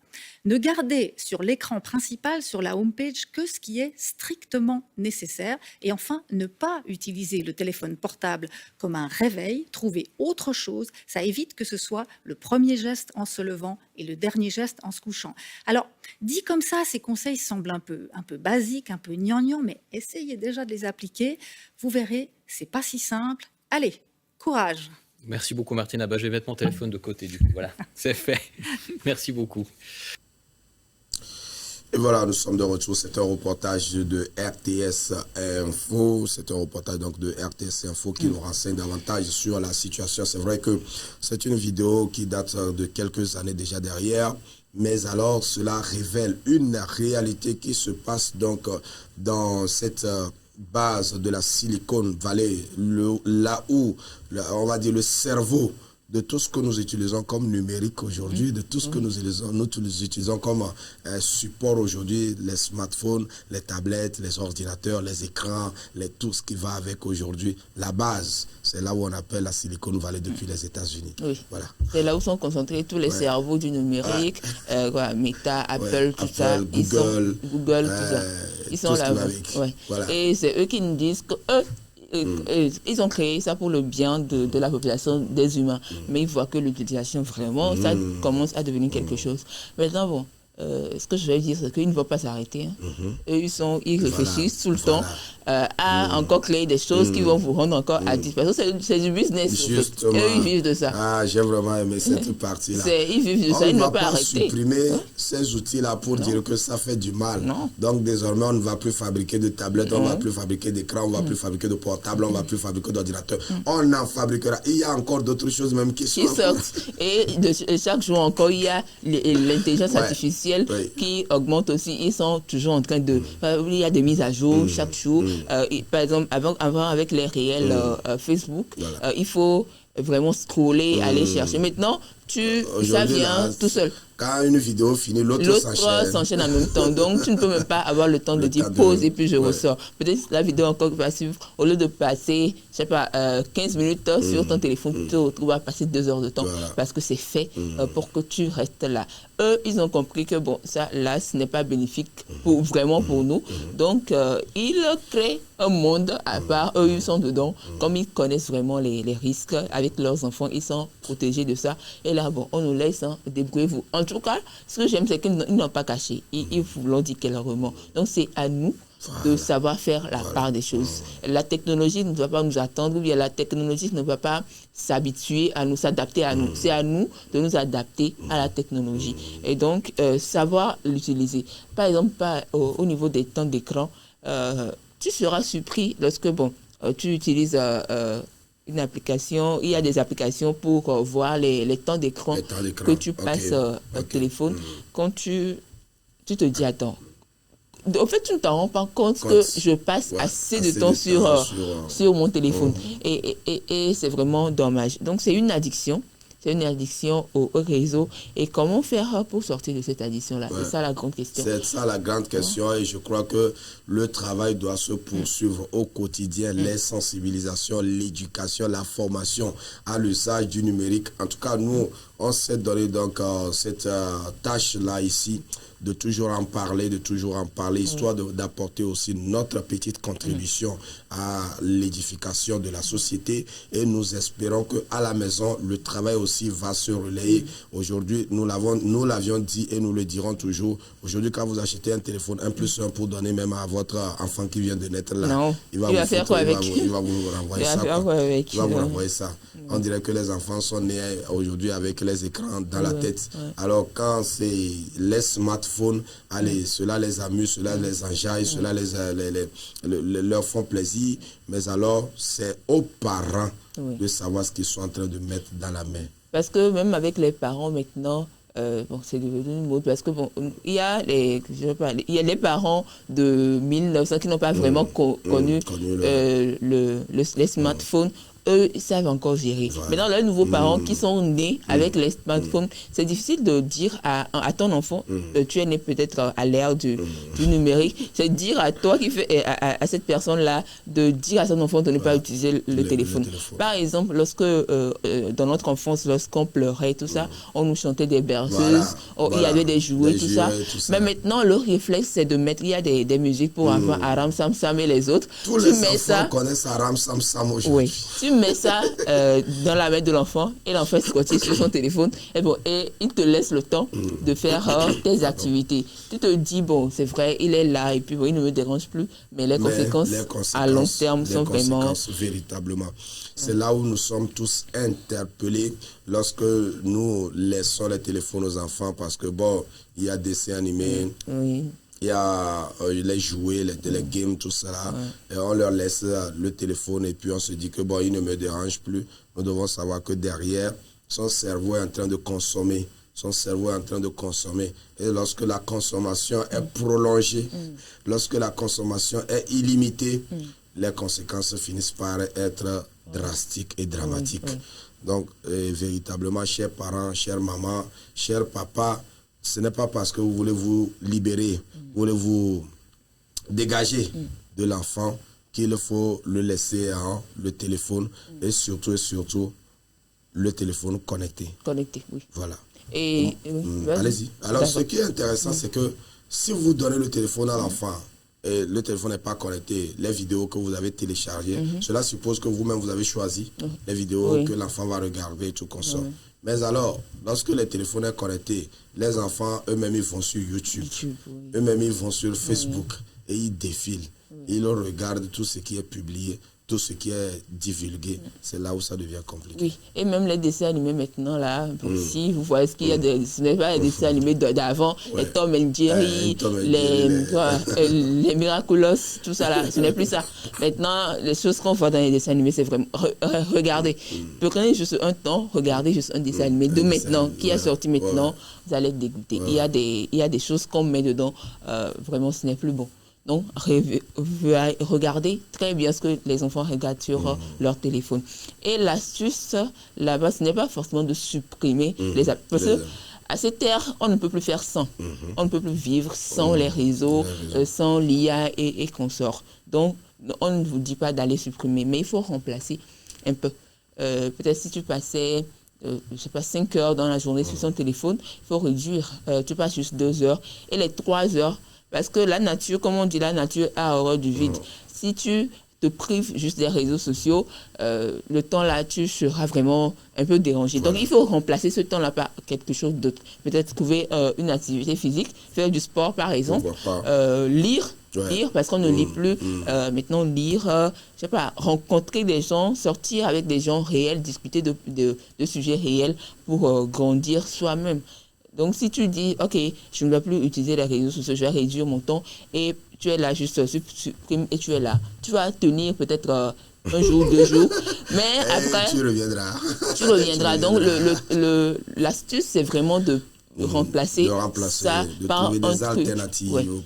Ne gardez sur l'écran principal, sur la homepage, que ce qui est strictement nécessaire. Et enfin, ne pas utiliser le téléphone portable comme un réveil. Trouvez autre chose. Ça évite que ce soit le premier geste en se levant et le dernier geste en se couchant. Alors, dit comme ça, ces conseils semblent un peu basiques, un peu gnangnan, mais essayez déjà de les appliquer. Vous verrez, c'est pas si simple. Allez, courage! Merci beaucoup Martina. Je vais mettre mon téléphone de côté du coup. Voilà, c'est fait. Merci beaucoup. Et voilà, nous sommes de retour. C'est un reportage de RTS Info. C'est un reportage donc de RTS Info qui nous renseigne davantage sur la situation. C'est vrai que c'est une vidéo qui date de quelques années déjà derrière. Mais alors, cela révèle une réalité qui se passe donc dans cette base de la Silicon Valley, là où, on va dire, le cerveau de tout ce que nous utilisons comme numérique aujourd'hui, de tout ce que nous utilisons comme support aujourd'hui, les smartphones, les tablettes, les ordinateurs, les écrans, tout ce qui va avec aujourd'hui. La base, c'est là où on appelle la Silicon Valley depuis les États-Unis. Oui. Voilà. C'est là où sont concentrés tous les cerveaux du numérique, Meta, Apple, tout ça. Google, tout ça. Ils sont là. Voilà. Et c'est eux qui nous disent que ils ont créé ça pour le bien de la population, des humains. Mais ils voient que l'utilisation, vraiment, ça commence à devenir quelque chose. Maintenant, bon, ce que je vais dire, c'est qu'ils ne vont pas s'arrêter. Hein. Eux, ils réfléchissent tout le temps. à encore créer des choses qui vont vous rendre encore addict. Parce que c'est du business. Justement. En fait. Eux, ils vivent de ça. Ah, j'ai vraiment aimé cette partie-là. Ils vivent de ça, ils ne vont pas arrêter. On ne va pas supprimer ces outils-là pour dire que ça fait du mal. Non. Donc, désormais, on ne va plus fabriquer de tablettes, on ne va plus fabriquer d'écrans, on ne va plus fabriquer de portables, on ne va plus fabriquer d'ordinateurs. On en fabriquera. Il y a encore d'autres choses même qui sortent. Et chaque jour encore, il y a l'intelligence artificielle qui augmente aussi. Ils sont toujours en train de... il y a des mises à jour chaque jour. Par exemple, avant avec les réels Facebook, il faut vraiment scroller, aller chercher. Maintenant, ça vient tout seul. Quand une vidéo finit, l'autre s'enchaîne en même temps. Donc, tu ne peux même pas avoir le temps de dire pause et puis je ressors. Peut-être la vidéo encore va suivre. Au lieu de passer, je sais pas, 15 minutes sur ton téléphone, tu te retrouves à passer 2 heures de temps parce que c'est fait pour que tu restes là. Eux, ils ont compris que bon, ça, là, ce n'est pas bénéfique vraiment pour nous. Donc, ils créent un monde à part. Eux, ils sont dedans. Comme ils connaissent vraiment les risques avec leurs enfants, ils sont protégés de ça. Et là, bon, on nous laisse, débrouillez-vous. En tout cas, ce que j'aime, c'est qu'ils n'ont pas caché. Ils vous l'ont dit clairement. Donc, c'est à nous de savoir faire la part des choses. La technologie ne va pas nous attendre, ou bien la technologie ne va pas s'habituer à nous, s'adapter à nous. C'est à nous de nous adapter à la technologie. Et donc, savoir l'utiliser. Par exemple, au niveau des temps d'écran, tu seras surpris lorsque, tu utilises... une application, il y a des applications pour voir les temps d'écran que tu passes au téléphone. Quand tu te dis, attends, en fait, tu ne t'en rends pas compte que je passe assez de temps sur mon téléphone. Et c'est vraiment dommage. Donc, c'est une addiction. C'est une addiction au réseau. Et comment faire pour sortir de cette addiction-là? C'est ça la grande question. C'est ça la grande question. Et je crois que le travail doit se poursuivre au quotidien. Les sensibilisations, l'éducation, la formation à l'usage du numérique. En tout cas, nous, on s'est donné donc cette tâche-là ici de toujours en parler, histoire d'apporter aussi notre petite contribution à l'édification de la société. Et nous espérons qu'à la maison, le travail aussi va se relayer. Aujourd'hui, nous l'avions dit et nous le dirons toujours. Aujourd'hui, quand vous achetez un téléphone 1+1 pour donner même à votre enfant qui vient de naître là, il va vous renvoyer ça. On dirait que les enfants sont nés aujourd'hui avec les écrans dans la tête. Alors quand c'est les smartphones, allez, cela les amuse, cela les enjaille, cela leur font plaisir. Mais alors, c'est aux parents de savoir ce qu'ils sont en train de mettre dans la main. Parce que même avec les parents maintenant, c'est devenu une mode parce que il y a les parents de 1900 qui n'ont pas vraiment connu les smartphones. Eux, ils savent encore gérer. Maintenant, les nouveaux parents qui sont nés avec les smartphones, c'est difficile de dire à ton enfant, tu es né peut-être à l'ère du numérique, c'est dire à toi, à cette personne-là, de dire à son enfant de ne pas utiliser le téléphone. Par exemple, lorsque, dans notre enfance, lorsqu'on pleurait, tout ça, on nous chantait des berceuses, il y avait des jouets, tout ça. Mais maintenant, le réflexe, c'est de mettre, il y a des musiques pour enfants, Aram Sam Sam et les autres. Tous les enfants connaissent Aram Sam Sam aujourd'hui. Tu mets ça dans la main de l'enfant et l'enfant scotché sur son téléphone et il te laisse le temps de faire tes activités. Tu te dis, bon, c'est vrai, il est là et puis il ne me dérange plus, mais les conséquences à long terme sont vraiment... Véritablement. C'est là où nous sommes tous interpellés lorsque nous laissons les téléphones aux enfants parce que, bon, il y a des dessins animés. Il y a les jouets, les games, tout cela. Et on leur laisse le téléphone et puis on se dit que bon, il ne me dérange plus. Nous devons savoir que derrière, son cerveau est en train de consommer. Et lorsque la consommation est prolongée, lorsque la consommation est illimitée, les conséquences finissent par être drastiques et dramatiques. Donc, véritablement, chers parents, chères mamans, chers papas, ce n'est pas parce que vous voulez vous libérer, vous voulez vous dégager de l'enfant qu'il faut le laisser le téléphone et surtout le téléphone connecté. Connecté, oui. Voilà. Allez-y. Alors, ce qui est intéressant, c'est que si vous donnez le téléphone à l'enfant et le téléphone n'est pas connecté, les vidéos que vous avez téléchargées, cela suppose que vous-même vous avez choisi les vidéos que l'enfant va regarder et tout comme ça. Mais alors, lorsque le téléphone est connecté, les enfants eux-mêmes ils vont sur YouTube, eux-mêmes ils vont sur Facebook et ils défilent. il regarde tout ce qui est publié, tout ce qui est divulgué. C'est là où ça devient compliqué. Oui, et même les dessins animés maintenant, là, si vous voyez ce qu'il y a, ce n'est pas les dessins animés d'avant, les Tom and Jerry, les Miraculous, tout ça là, ce n'est plus ça. Maintenant, les choses qu'on voit dans les dessins animés, c'est vraiment, regardez, prenez juste un temps, regardez juste un dessin animé de maintenant, qui est sorti maintenant, vous allez être dégoûté. Il y a des choses qu'on met dedans, vraiment, ce n'est plus bon. Donc, regardez très bien ce que les enfants regardent sur leur téléphone. Et l'astuce, là-bas, ce n'est pas forcément de supprimer les apps. Parce qu'à cette ère, on ne peut plus faire sans. On ne peut plus vivre sans les réseaux, sans l'IA et consorts. Donc, on ne vous dit pas d'aller supprimer, mais il faut remplacer un peu. Peut-être si tu passais, je ne sais pas, 5 heures dans la journée sur son téléphone, il faut réduire. Tu passes juste 2 heures. Et les 3 heures, parce que la nature, comme on dit, la nature a horreur du vide. Si tu te prives juste des réseaux sociaux, le temps là, tu seras vraiment un peu dérangé. Donc, il faut remplacer ce temps-là par quelque chose d'autre. Peut-être trouver une activité physique, faire du sport, par exemple, lire, parce qu'on ne lit plus. Maintenant, lire, je sais pas, rencontrer des gens, sortir avec des gens réels, discuter de sujets réels pour grandir soi-même. Donc, si tu dis, OK, je ne vais plus utiliser les réseaux sociaux, je vais réduire mon temps, et tu es là, juste supprime, et tu es là. Tu vas tenir peut-être un jour, 2 jours, mais après... Tu reviendras. Tu reviendras. Donc, l'astuce, c'est vraiment de remplacer ça par un truc,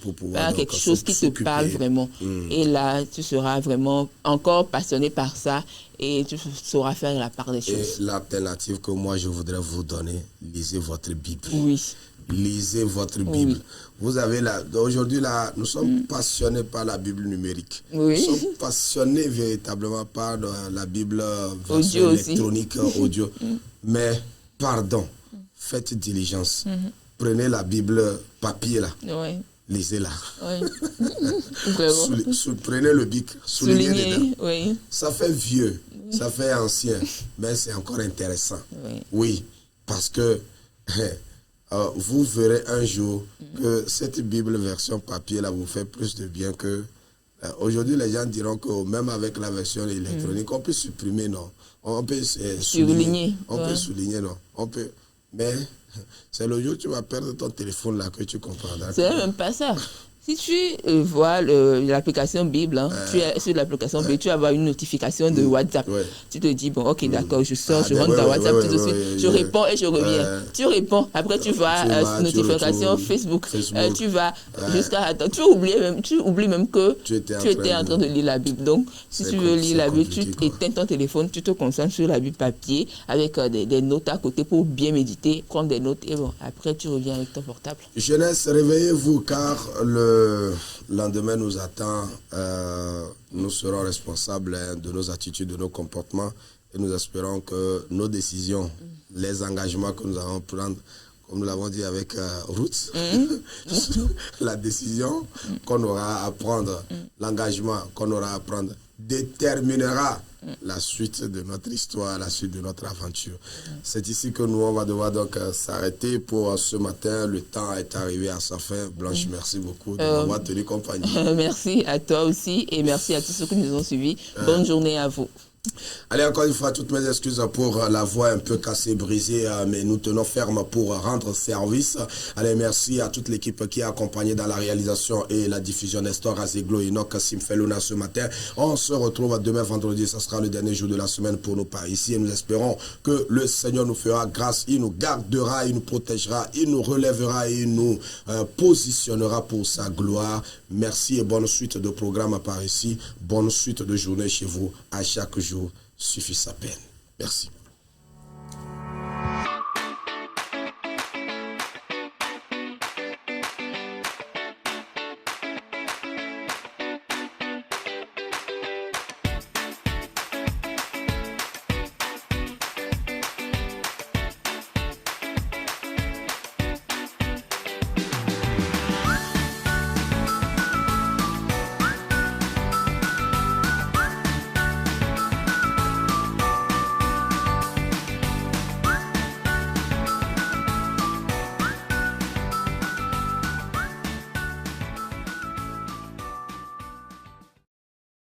pour pouvoir par quelque chose qui te parle vraiment. Et là, tu seras vraiment encore passionné par ça et tu sauras faire la part des choses. Et l'alternative que moi, je voudrais vous donner, lisez votre Bible. Oui. Lisez votre Bible. Vous avez aujourd'hui, nous sommes passionnés par la Bible numérique. Nous sommes passionnés véritablement par la Bible version électronique, audio. Mais, pardon, faites diligence. Prenez la Bible papier là. Lisez-la. Prenez le bic, soulignez dedans. Ça fait vieux, ça fait ancien, mais c'est encore intéressant. Oui, parce que vous verrez un jour que cette Bible version papier là vous fait plus de bien que... Aujourd'hui, les gens diront que même avec la version électronique, on peut supprimer, non. On peut souligner. On peut souligner, non. On peut... Mais c'est le jour où tu vas perdre ton téléphone là que tu comprendras. C'est même pas ça. Si tu vois l'application Bible, tu es sur l'application Bible, tu vas avoir une notification de WhatsApp. Tu te dis, bon, ok, d'accord, je sors, je rentre dans WhatsApp tout de suite. Je réponds et je reviens. Tu réponds, après tu vas notification Facebook. Tu vas jusqu'à attendre. Tu oublies même que tu étais en train de lire la Bible. Donc, si tu veux lire la Bible, tu éteins ton téléphone, tu te concentres sur la Bible papier avec des notes à côté pour bien méditer, prendre des notes et bon, après tu reviens avec ton portable. Jeunesse, réveillez-vous car le lendemain nous attend. Nous serons responsables de nos attitudes, de nos comportements et nous espérons que nos décisions, les engagements que nous allons prendre, comme nous l'avons dit avec Ruth, la décision qu'on aura à prendre, l'engagement qu'on aura à prendre déterminera la suite de notre histoire, la suite de notre aventure. C'est ici que nous, on va devoir donc s'arrêter pour ce matin. Le temps est arrivé à sa fin. Blanche, merci beaucoup de m'avoir tenu compagnie. Merci à toi aussi et merci à tous ceux qui nous ont suivis. Bonne journée à vous. Allez, encore une fois, toutes mes excuses pour la voix un peu cassée, brisée, mais nous tenons ferme pour rendre service. Allez, merci à toute l'équipe qui a accompagné dans la réalisation et la diffusion Nestor Azeglo et Enoch Simfeluna ce matin. On se retrouve demain vendredi, ça sera le dernier jour de la semaine pour nous par ici et nous espérons que le Seigneur nous fera grâce, il nous gardera, il nous protégera, il nous relèvera et il nous positionnera pour sa gloire. Merci et bonne suite de programme par ici, bonne suite de journée chez vous. À chaque jour suffit sa peine. Merci.